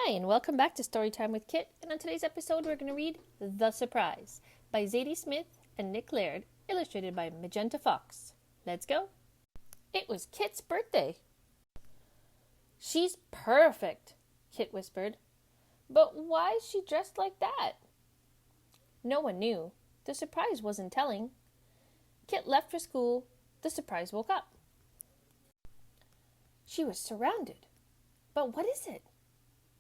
Hi, and welcome back to Storytime with Kit. And on today's episode, we're going to read The Surprise by Zadie Smith and Nick Laird, illustrated by Magenta Fox. Let's go. It was Kit's birthday. She's perfect, Kit whispered. But why is she dressed like that? No one knew. The surprise wasn't telling. Kit left for school. The surprise woke up. She was surrounded. But what is it?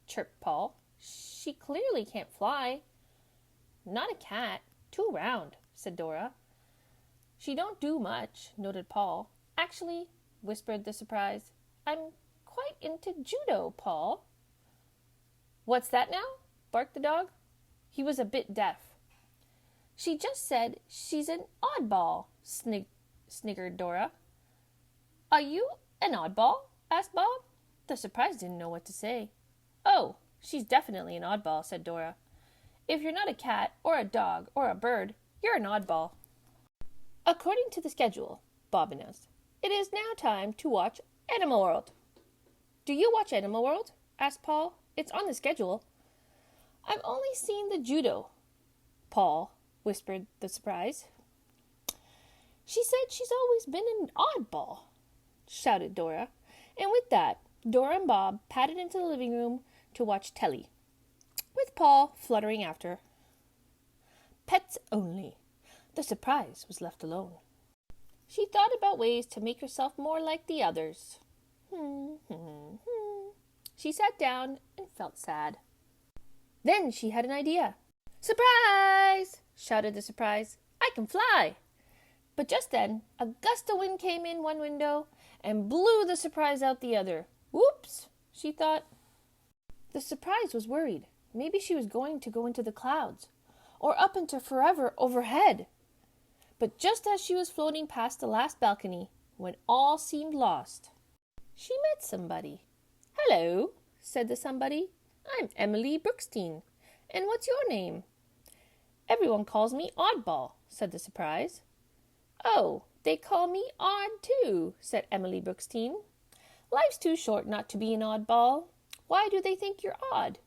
Chirped Paul. She clearly can't fly. Not a cat. Too round, said Dora. She don't do much, noted Paul. Actually, whispered the surprise, I'm quite into judo, Paul. What's that now? Barked the dog. He was a bit deaf. She just said she's an oddball, sniggered Dora. Are you an oddball? Asked Bob. The surprise didn't know what to say. Oh, she's definitely an oddball, said Dora. If you're not a cat or a dog or a bird, you're an oddball. According to the schedule, Bob announced, it is now time to watch Animal World. Do you watch Animal World? Asked Paul. It's on the schedule. I've only seen the judo, Paul whispered the surprise. She said she's always been an oddball, shouted Dora. And with that, Dora and Bob padded into the living room to watch telly, with Paul fluttering after. Pets only. The surprise was left alone. She thought about ways to make herself more like the others. She sat down and felt sad. Then she had an idea. Surprise! Shouted the surprise. I can fly! But just then, a gust of wind came in one window and blew the surprise out the other. Whoops, she thought. The surprise was worried. Maybe she was going to go into the clouds, or up into forever overhead. But just as she was floating past the last balcony, when all seemed lost, she met somebody. Hello, said the somebody. I'm Emily Brookstein. And what's your name? Everyone calls me Oddball, said the surprise. Oh, they call me Odd too, said Emily Brookstein. Life's too short not to be an oddball. Why do they think you're odd?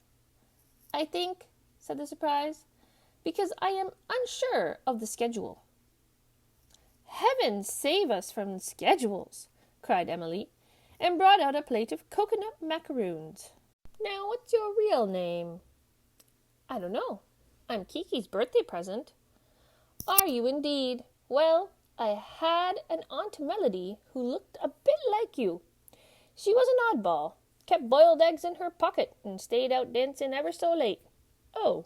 I think, said the surprise, because I am unsure of the schedule. Heaven save us from schedules, cried Emily, and brought out a plate of coconut macaroons. Now, what's your real name? I don't know. I'm Kiki's birthday present. Are you indeed? Well, I had an Aunt Melody who looked a bit like you. She was an oddball, kept boiled eggs in her pocket, and stayed out dancing ever so late. Oh.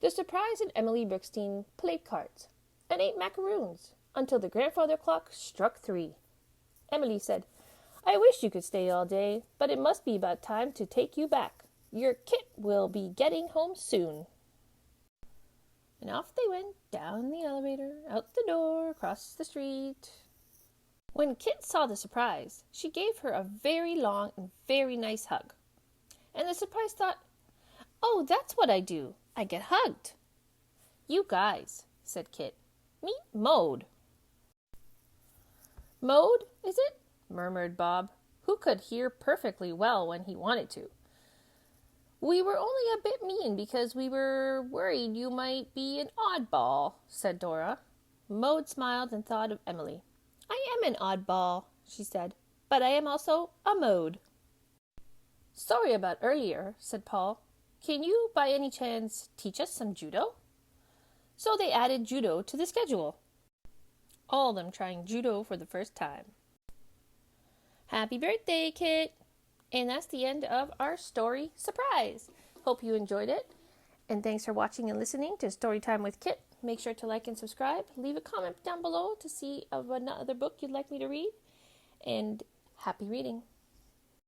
The surprise and Emily Brookstein played cards and ate macaroons until the grandfather clock struck 3. Emily said, I wish you could stay all day, but it must be about time to take you back. Your Kit will be getting home soon. And off they went, down the elevator, out the door, across the street. When Kit saw the surprise, she gave her a very long and very nice hug. And the surprise thought, oh, that's what I do. I get hugged. You guys, said Kit, meet Maude. Maude, is it? Murmured Bob, who could hear perfectly well when he wanted to. We were only a bit mean because we were worried you might be an oddball, said Dora. Maude smiled and thought of Emily. I am an oddball, she said, but I am also a Maude. Sorry about earlier, said Paul. Can you, by any chance, teach us some judo? So they added judo to the schedule. All of them trying judo for the first time. Happy birthday, Kit! And that's the end of our story surprise. Hope you enjoyed it. And thanks for watching and listening to Storytime with Kit. Make sure to like and subscribe. Leave a comment down below to see of another book you'd like me to read. And happy reading.